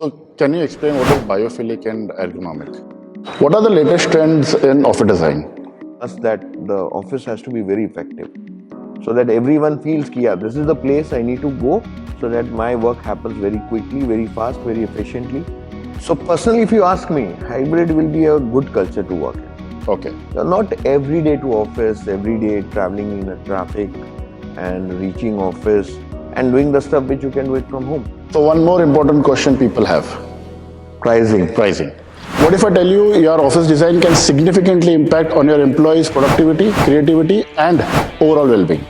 So, can you explain what is biophilic and ergonomic? What are the latest trends in office design? Us that the office has to be very effective so that everyone feels yeah, this is the place I need to go so that my work happens very quickly, very fast, very efficiently. So personally, if you ask me, hybrid will be a good culture to work in. Okay. Not every day to office, every day traveling in a traffic and reaching office and doing the stuff which you can do it from home. So, one more important question people have. Pricing. Pricing. What if I tell you your office design can significantly impact on your employees' productivity, creativity, and overall well-being?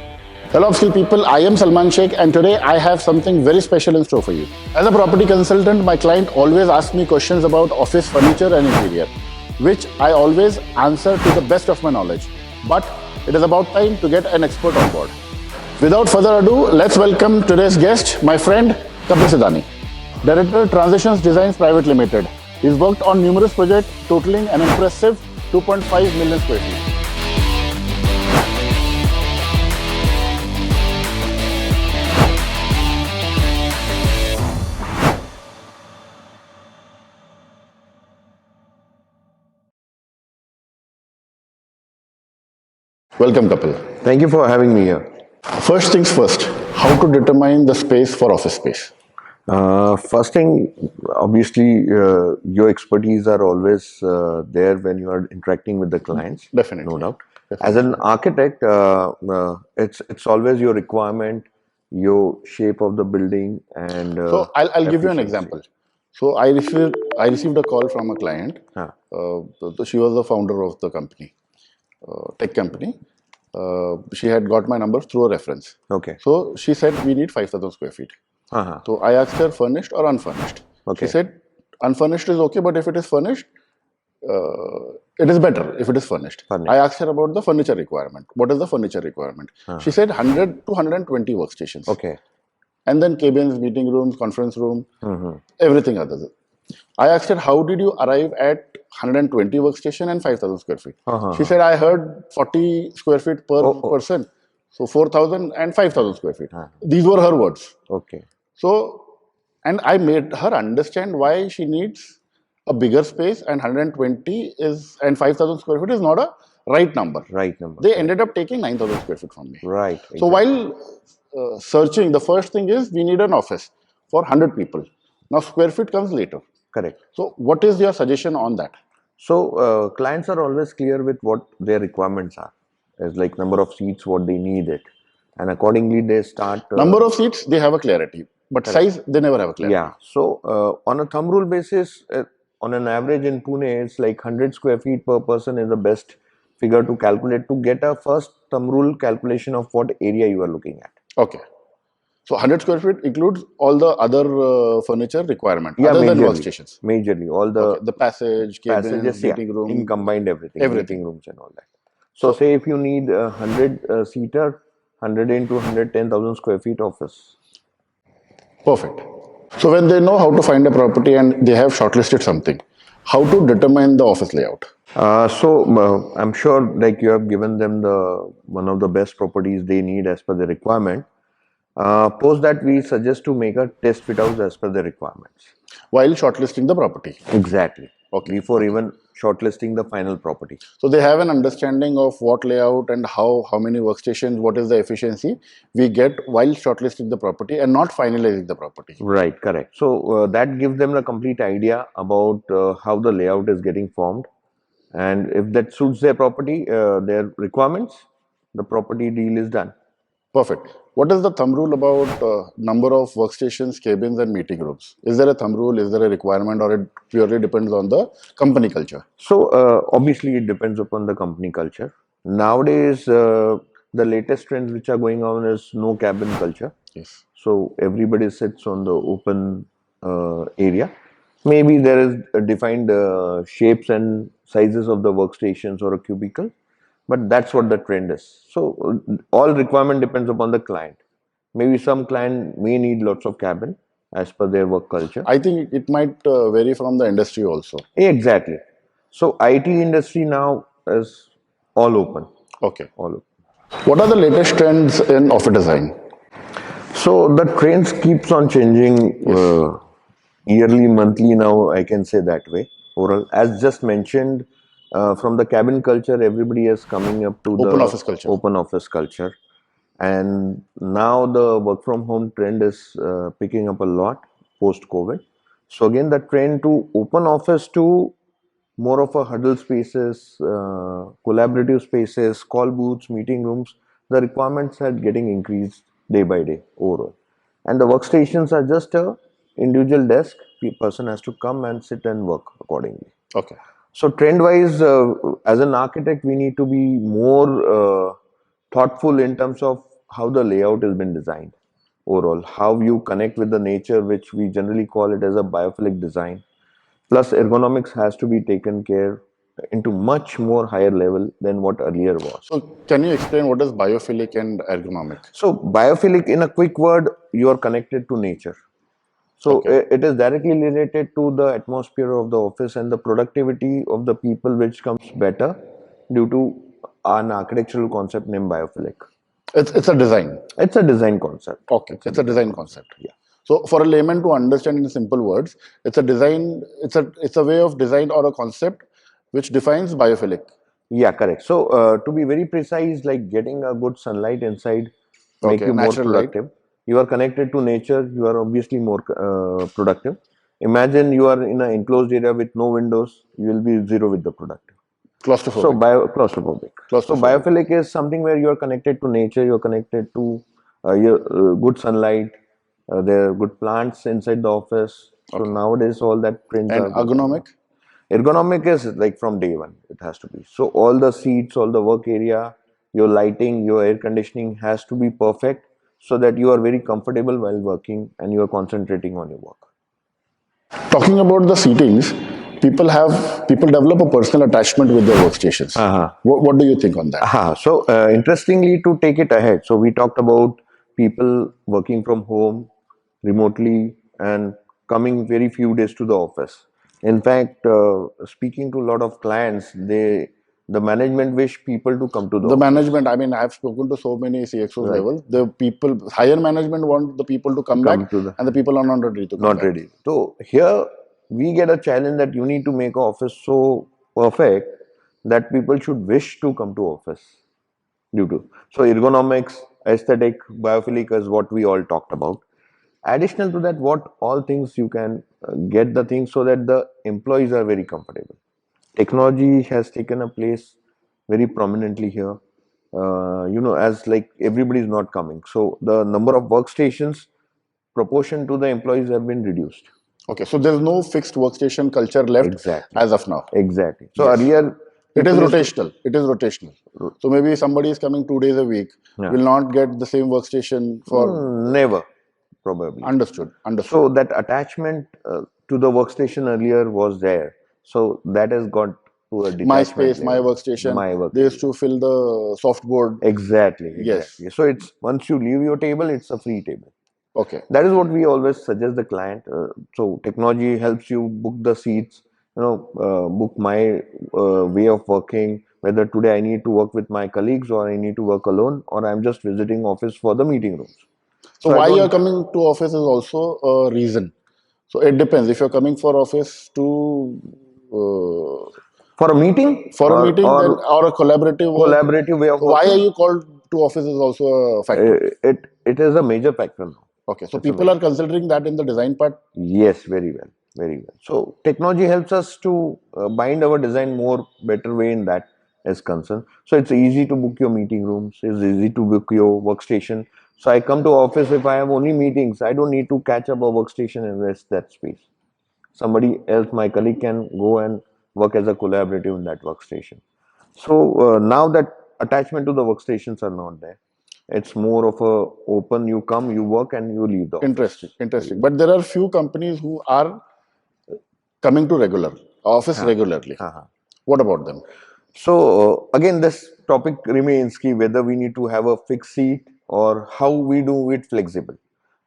Hello, Upscale people. I am Salman Shaikh, and today I have something very special in store for you. As a property consultant, my client always asks me questions about office furniture and interior, which I always answer to the best of my knowledge. But it is about time to get an expert on board. Without further ado, let's welcome today's guest, my friend Kapil Sedani, Director Transitions Designs Private Limited. He's worked on numerous projects totaling an impressive 2.5 million square feet. Welcome, Kapil. Thank you for having me here. First things first, how to determine the space for office space? First thing, obviously, your expertise are always there when you are interacting with the clients. Definitely. No doubt. Definitely. As an architect, it's always your requirement, your shape of the building, and So I'll give you an efficiency. example. So I received a call from a client. She was the founder of the company, tech company. She had got my number through a reference. Okay. So she said we need 5,000 square feet. Uh-huh. So I asked her furnished or unfurnished. Okay. She said unfurnished is okay, but if it is furnished, it is better if it is furnished. Furnished. I asked her about the furniture requirement. What is the furniture requirement? She said 100 to 120 workstations. Okay. And then cabins, meeting rooms, conference room, everything other. I asked her, how did you arrive at 120 workstation and 5,000 square feet? She said, I heard 40 square feet per person. So 4,000 and 5,000 square feet. These were her words. Okay. So, and I made her understand why she needs a bigger space, and 120 is, and 5,000 square feet is not a right number. Right number. They ended up taking 9,000 square feet from me. Right. So while searching, the first thing is we need an office for 100 people. Now square feet comes later. Correct. So what is your suggestion on that? So clients are always clear with what their requirements are. As like number of seats, what they need it, and accordingly they start. Number of seats, they have a clarity, but size, they never have a clarity. Yeah. So on a thumb rule basis, on an average in Pune, it's like 100 square feet per person is the best figure to calculate to get a first thumb rule calculation of what area you are looking at. Okay. So 100 square feet includes all the other furniture requirement, Yeah, other than majorly. workstations. Majorly, all the passage, cabins, passages, meeting room. in combined everything, meeting rooms and all that. So say if you need a 100 seater, 100 into 110,000 square feet office. Perfect. So when they know how to find a property and they have shortlisted something, how to determine the office layout? I'm sure like you have given them the one of the best properties they need as per the requirement. Post that we suggest to make a test fit out as per the requirements. While shortlisting the property. Exactly. Okay. Before even shortlisting the final property. So they have an understanding of what layout and how many workstations, what is the efficiency we get while shortlisting the property and not finalizing the property. Right, correct. So that gives them a complete idea about how the layout is getting formed. And if that suits their property, their requirements, the property deal is done. Perfect. What is the thumb rule about number of workstations, cabins, and meeting rooms? Is there a thumb rule? Is there a requirement, or it purely depends on the company culture? So obviously, it depends upon the company culture. Nowadays, the latest trends which are going on is no cabin culture. Yes. So everybody sits on the open area. Maybe there is defined shapes and sizes of the workstations or a cubicle, but that's what the trend is. So all requirement depends upon the client. Maybe some client may need lots of cabin as per their work culture. I think it might vary from the industry also. Exactly. So IT industry now is all open. Okay. All open. What are the latest trends in office design? So the trends keeps on changing yearly, monthly now, I can say that way. Overall, as just mentioned, from the cabin culture, everybody is coming up to Open the office culture. open office culture. And now the work from home trend is picking up a lot post COVID. So again, the trend to open office to more of a huddle spaces, collaborative spaces, call booths, meeting rooms, the requirements are getting increased day by day overall. And the workstations are just a individual desk. Person has to come and sit and work accordingly. Okay. So trend wise, as an architect, we need to be more thoughtful in terms of how the layout has been designed overall, how you connect with the nature, which we generally call it as a biophilic design. Plus, ergonomics has to be taken care into much more higher level than what earlier was. So can you explain what is biophilic and ergonomic? So, biophilic, in a quick word, you are connected to nature. So, Okay. it is directly related to the atmosphere of the office and the productivity of the people, which comes better due to an architectural concept named biophilic. It's a design. It's a design concept. Okay. It's a It's a design concept. concept. Yeah. So for a layman to understand in simple words, it's a design. It's a way of design or a concept which defines biophilic. Yeah, correct. So, to be very precise, like getting a good sunlight inside make Okay. you more Natural light. productive. You are connected to nature. You are obviously more productive. Imagine you are in an enclosed area with no windows. You will be zero with the productive. So, Claustrophobic. claustrophobic. So, Claustrophobic. biophilic is something where you are connected to nature. You are connected to your good sunlight. There are good plants inside the office. So Okay. nowadays, all that trends And are going on. ergonomic. Ergonomic is like from day one, it has to be. So all the seats, all the work area, your lighting, your air conditioning has to be perfect so that you are very comfortable while working and you are concentrating on your work. Talking about the seatings, people develop a personal attachment with their workstations. Uh-huh. What do you think on that? So interestingly, to take it ahead, so we talked about people working from home remotely and coming very few days to the office. In fact, speaking to a lot of clients, the management wish people to come to the The office. management, I mean, I've spoken to so many CXOs Right. level. The people, higher management want the people to come back, Come to the and the people are not ready to come not back. ready. So here we get a challenge that you need to make a office so perfect that people should wish to come to office due to. So ergonomics, aesthetic, biophilic is what we all talked about. Additional to that, what all things you can get the things so that the employees are very comfortable. Technology has taken a place very prominently here. As like everybody is not coming, so the number of workstations proportion to the employees have been reduced. Okay, so there's no fixed workstation culture left Exactly. as of now. Exactly. So Yes, earlier it is people used to rotational. It is rotational. So maybe somebody is coming 2 days a week, yeah. will not get the same workstation for. Never probably. Understood. Understood. So that attachment to the workstation earlier was there. So that has got to a My detachment space, my level. workstation. My They used workstation. to fill the softboard. Exactly, Yes. exactly. So it's once you leave your table, it's a free table. Okay. That is what we always suggest the client. So technology helps you book the seats, book my way of working, whether today I need to work with my colleagues or I need to work alone or I'm just visiting office for the meeting rooms. So So I why you're don't, coming to office is also a reason. So it depends. If you're coming for office to for a meeting for a meeting, then or or a collaborative work. collaborative way of So why are working, you called to office is also a factor. it is a major factor now. Okay. So It's a people major. are considering that in the design part. Yes, very well, very well. So technology helps us to bind our design more better way in that is concerned. So it's easy to book your meeting rooms. It's easy to book your workstation. So I come to office if I have only meetings. I don't need to catch up a workstation and rest that space. Somebody else, my colleague, can go and work as a collaborative in that workstation. So now that attachment to the workstations are not there. It's more of a open. You come, you work, and you leave the Interesting. office. Interesting. But there are few companies who are coming to regular office Huh. regularly. Uh-huh. What about them? So again, this topic remains key whether we need to have a fixed seat or how we do it flexible.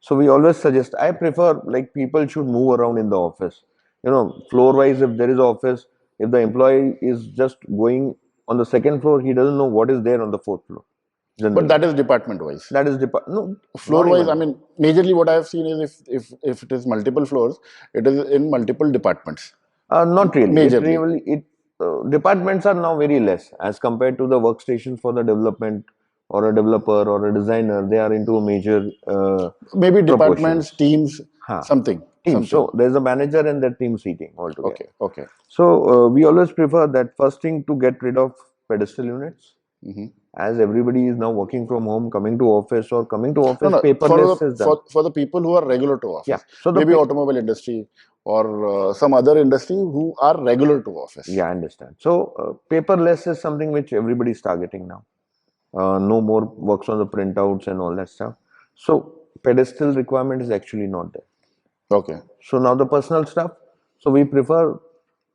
So we always suggest. I prefer like people should move around in the office. Floor wise, if there is office, if the employee is just going on the second floor, he doesn't know what is there on the fourth floor. But that is department wise. That is no, Floor not wise, even. I mean, majorly what I have seen is if it is multiple floors, it is in multiple departments. Not really. Majorly. Departments are now very less as compared to the workstations for the development or a developer or a designer. They are into a major Maybe departments, proportions. teams, Huh. something. Team. Something. So there's a manager and the team seating altogether. Okay. Okay. So we always prefer that first thing to get rid of pedestal units. Mm-hmm. As everybody is now working from home, coming to office or coming to No, office, no. paperless is done. For the people who are regular to Yeah. office, So maybe automobile industry or some other industry who are regular to office. yeah, I understand. So paperless is something which everybody is targeting now. No more works on the printouts and all that stuff. So pedestal requirement is actually not there. Okay. So now the personal stuff. So we prefer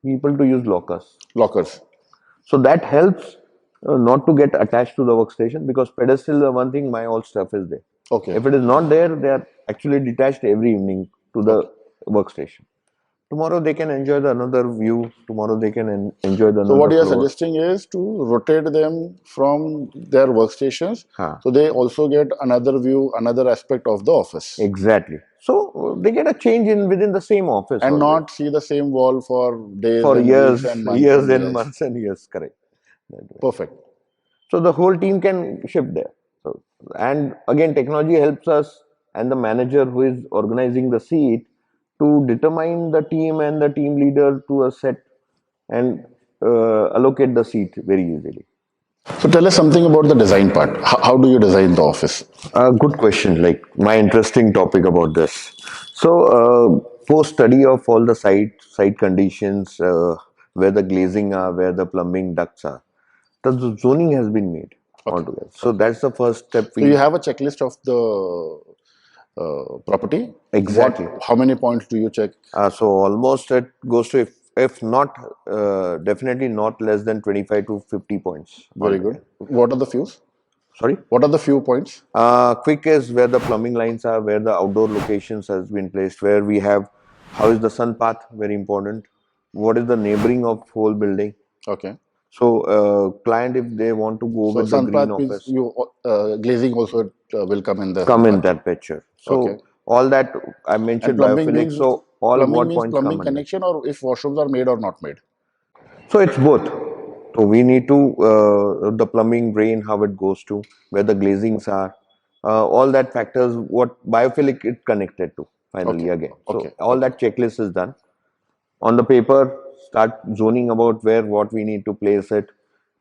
people to use lockers. Lockers. So that helps not to get attached to the workstation because pedestal is the one thing my all stuff is there. Okay. If it is not there, they are actually detached every evening to the Okay. workstation. Tomorrow they can enjoy the another view. Tomorrow they can enjoy the So what another you are floor. suggesting is to rotate them from their workstations, Huh. so they also get another view, another aspect of the office, Exactly. So they get a change in within the same office and always not see the same wall for days for and weeks years, and months years and and years. months and years. Correct. Perfect. So the whole team can shift there. So, and again, technology helps us and the manager who is organizing the seat to determine the team and the team leader to a set and allocate the seat very easily. So tell us something about the design part. How do you design the office? Good question. Like my interesting topic about this. So, post study of all the site conditions, where the glazing are, where the plumbing ducts are, the zoning has been made Okay. altogether. So that's the first step. So you We have a checklist of the property. exactly. How many points do you check? So almost it goes to if not definitely not less than 25 to 50 points Very good. altogether. What are the fews? Sorry. What are the few points? Quick is where the plumbing lines are, where the outdoor locations has been placed, where we have how is the sun path, very important. What is the neighboring of whole building? Okay. So client if they want to go So with the sun green path means office, you glazing also will come in the sun come in path. that picture. Okay. So all that I And mentioned biophilic. So all what points come plumbing in that. connection or if washrooms are made or not made. So it's both. So we need to the plumbing drain, how it goes to, where the glazings are, all that factors. What biophilic it connected to finally Okay. again. So Okay. all Okay. that checklist is done on the paper. Start zoning about where what we need to place it.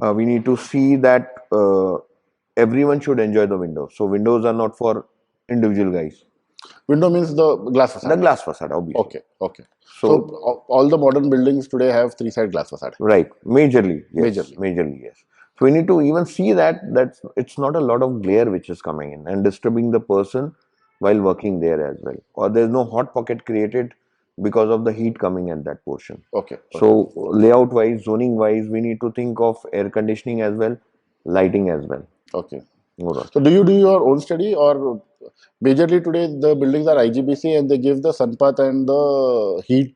We need to see that everyone should enjoy the windows. So windows are not for individual guys. Window means the glass The facade. glass facade, obviously. Okay. Okay. So So all the modern buildings today have three side glass facade. right, majorly, yes, Majorly. majorly, yes. So we need to even see that it's not a lot of glare which is coming in and disturbing the person while working there as well, or there's no hot pocket created because of the heat coming at that portion. Okay. Okay. So layout wise, zoning wise, we need to think of air conditioning as well, lighting as well. Okay. Overall. So do you do your own study or majorly today the buildings are IGBC and they give the sun path and the heat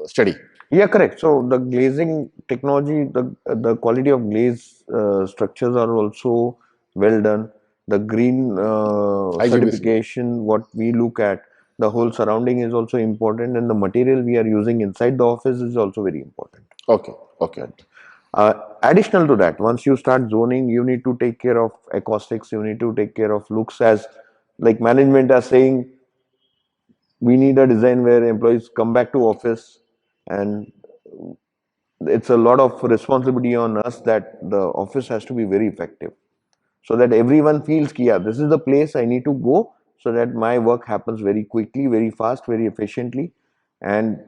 study. Yeah, correct. So the glazing technology, the quality of glaze structures are also well done. The green IGBC. certification, what we look at, the whole surrounding is also important, and the material we are using inside the office is also very important. Okay. Okay. Right. Additional to that, once you start zoning, you need to take care of acoustics. You need to take care of looks, as like management are saying we need a design where employees come back to office, and it's a lot of responsibility on us that the office has to be very effective so that everyone feels yeah, this is the place I need to go so that my work happens very quickly, very fast, very efficiently, and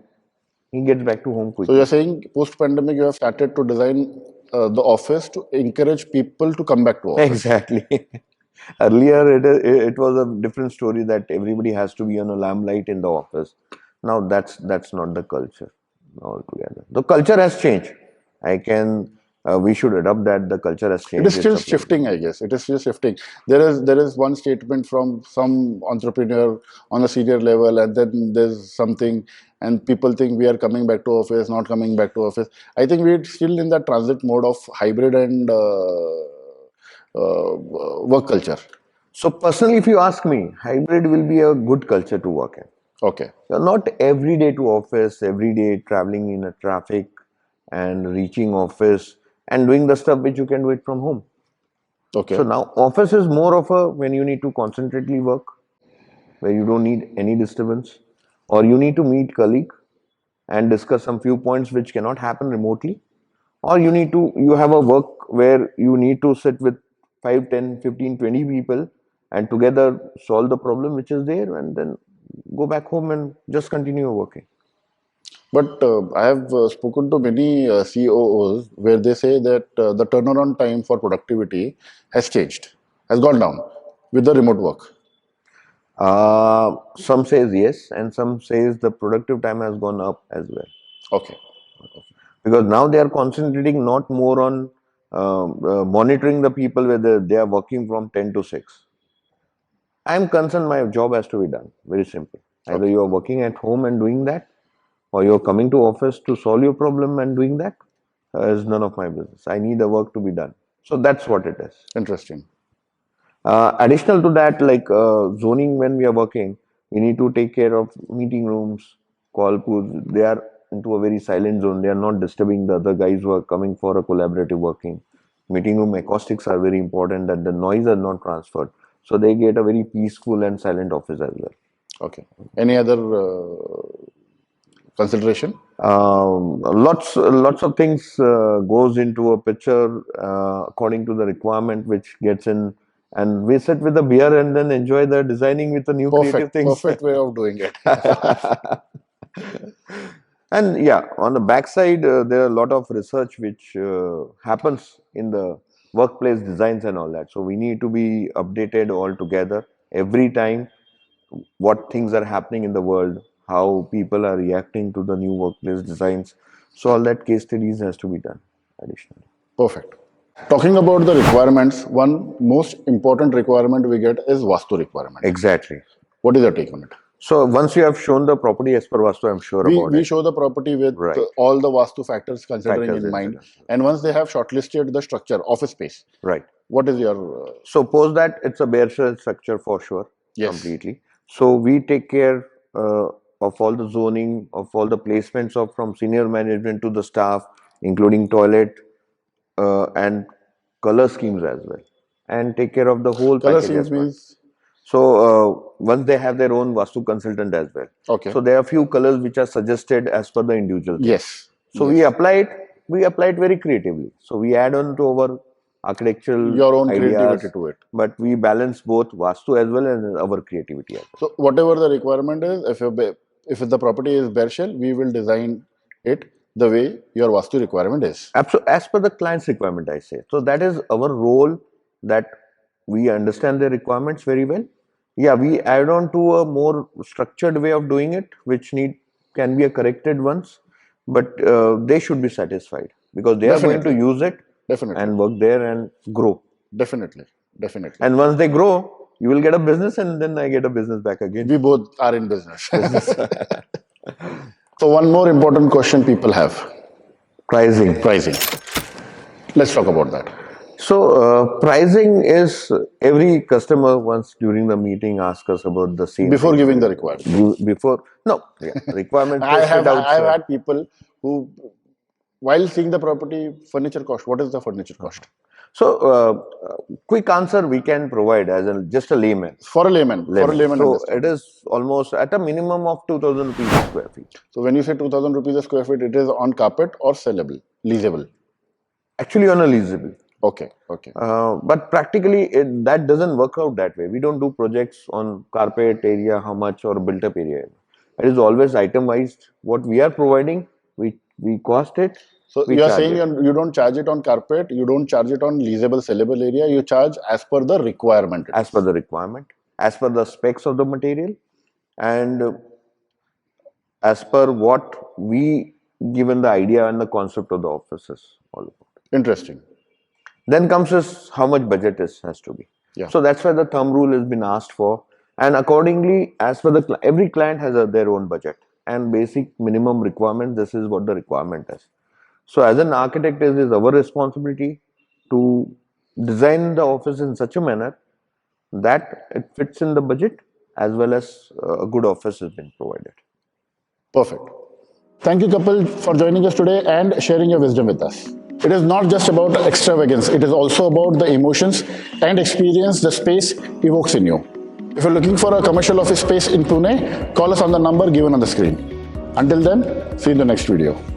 he gets back to home So you're quickly. saying post-pandemic you have started to design the office to encourage people to come back to office. Exactly. Earlier, it was a different story that everybody has to be on a lamplight in the office. Now that's not the culture altogether. The culture has changed. I can we should adopt that the culture has It is changed. It's still a place. shifting, I guess. It is still shifting. There is one statement from some entrepreneur on a senior level, and then there's something, and people think we are coming back to office, not coming back to office. I think we're still in that transit mode of hybrid and work culture? So personally, if you ask me, hybrid will be a good culture to work in. Okay. Not every day to office, every day traveling in a traffic and reaching office and doing the stuff which you can do it from home. Okay. So now office is more of a when you need to concentrately work, where you don't need any disturbance, or you need to meet colleague and discuss some few points which cannot happen remotely, or you have a work where you need to sit with 5, 10, 15, 20 people and together solve the problem which is there and then go back home and just continue working. But I have spoken to many COOs where they say that the turnaround time for productivity has changed, has gone down with the remote work. Some says yes, and some says the productive time has gone up as well. Okay. Because now they are concentrating not more on monitoring the people whether they are working from 10 to 6. I am concerned my job has to be done. Very simple. Either Okay. you are working at home and doing that, or you are coming to office to solve your problem and doing that is none of my business. I need the work to be done. So that's what it is. Interesting. Additional to that, like zoning, when we are working, we need to take care of meeting rooms, call pools. They are into a very silent zone. They are not disturbing the other guys who are coming for a collaborative working. Meeting room acoustics are very important that the noise are not transferred. So they get a very peaceful and silent office as well. Okay. Any other consideration? Lots of things goes into a picture according to the requirement which gets in, and we sit with a beer and then enjoy the designing with the new creative Perfect. things. Perfect way of doing it. And yeah, on the backside, there are a lot of research which happens in the workplace designs and all that. So we need to be updated all together every time what things are happening in the world, how people are reacting to the new workplace designs. So all that case studies has to be done additionally. Perfect. Talking about the requirements, one most important requirement we get is Vastu requirement. Exactly. What is your take on it? So once you have shown the property as per Vastu, I'm sure about We it. show the property with Right. all the Vastu factors considering Factors in mind. incident. And once they have shortlisted the structure, office space, Right. what is your. Suppose that it's a bare shell structure for sure, Yes. completely. So we take care of all the zoning, of all the placements of from senior management to the staff, including toilet and color schemes as well, and take care of the whole Color package schemes as well. means. So once they have their own Vastu consultant as well. Okay. So there are few colors which are suggested as per the individual thing. Yes. So yes. we apply it very creatively. So we add on to our architectural Your own ideas, creativity to it. but we balance both Vastu as well as our creativity as well. So whatever the requirement is, if the property is bare shell, we will design it the way your Vastu requirement is. Absolutely, as per the client's requirement, I say. So that is our role, that we understand the requirements very well. Yeah, we add on to a more structured way of doing it, which can be a corrected once, but they should be satisfied because they are going to use it Definitely. and work there and grow. Definitely. Definitely. And once they grow, you will get a business, and then I get a business back again. We both are in business. So one more important question people have. Pricing. Pricing. Let's talk about that. So pricing is every customer once during the meeting asks us about the same. Before thing. giving the requirement. Before no requirement. I've had people who, while seeing the property, furniture cost. What is the furniture cost? So quick answer we can provide as just a layman. For a layman. For a layman. So it is almost at a minimum of 2,000 rupees a square feet. So when you say 2,000 rupees a square feet, it is on carpet or sellable, leasable? Actually on a leasable. Okay. Okay. But practically that doesn't work out that way. We don't do projects on carpet area, how much, or built up area. It is always itemized. What we are providing, we cost it. So you are saying you don't charge it on carpet, you don't charge it on leasable, sellable area, you charge as per the requirement. As per the requirement, as per the specs of the material, and as per what we given the idea and the concept of the offices. All about. Interesting. Then comes is how much budget has to be. Yeah. So that's why the thumb rule has been asked for, and accordingly, as per every client has their own budget and basic minimum requirement. This is what the requirement is. So as an architect, it is our responsibility to design the office in such a manner that it fits in the budget, as well as a good office has been provided. Perfect. Thank you, Kapil, for joining us today and sharing your wisdom with us. It is not just about extravagance, it is also about the emotions and experience the space evokes in you. If you're looking for a commercial office space in Pune, call us on the number given on the screen. Until then, see you in the next video.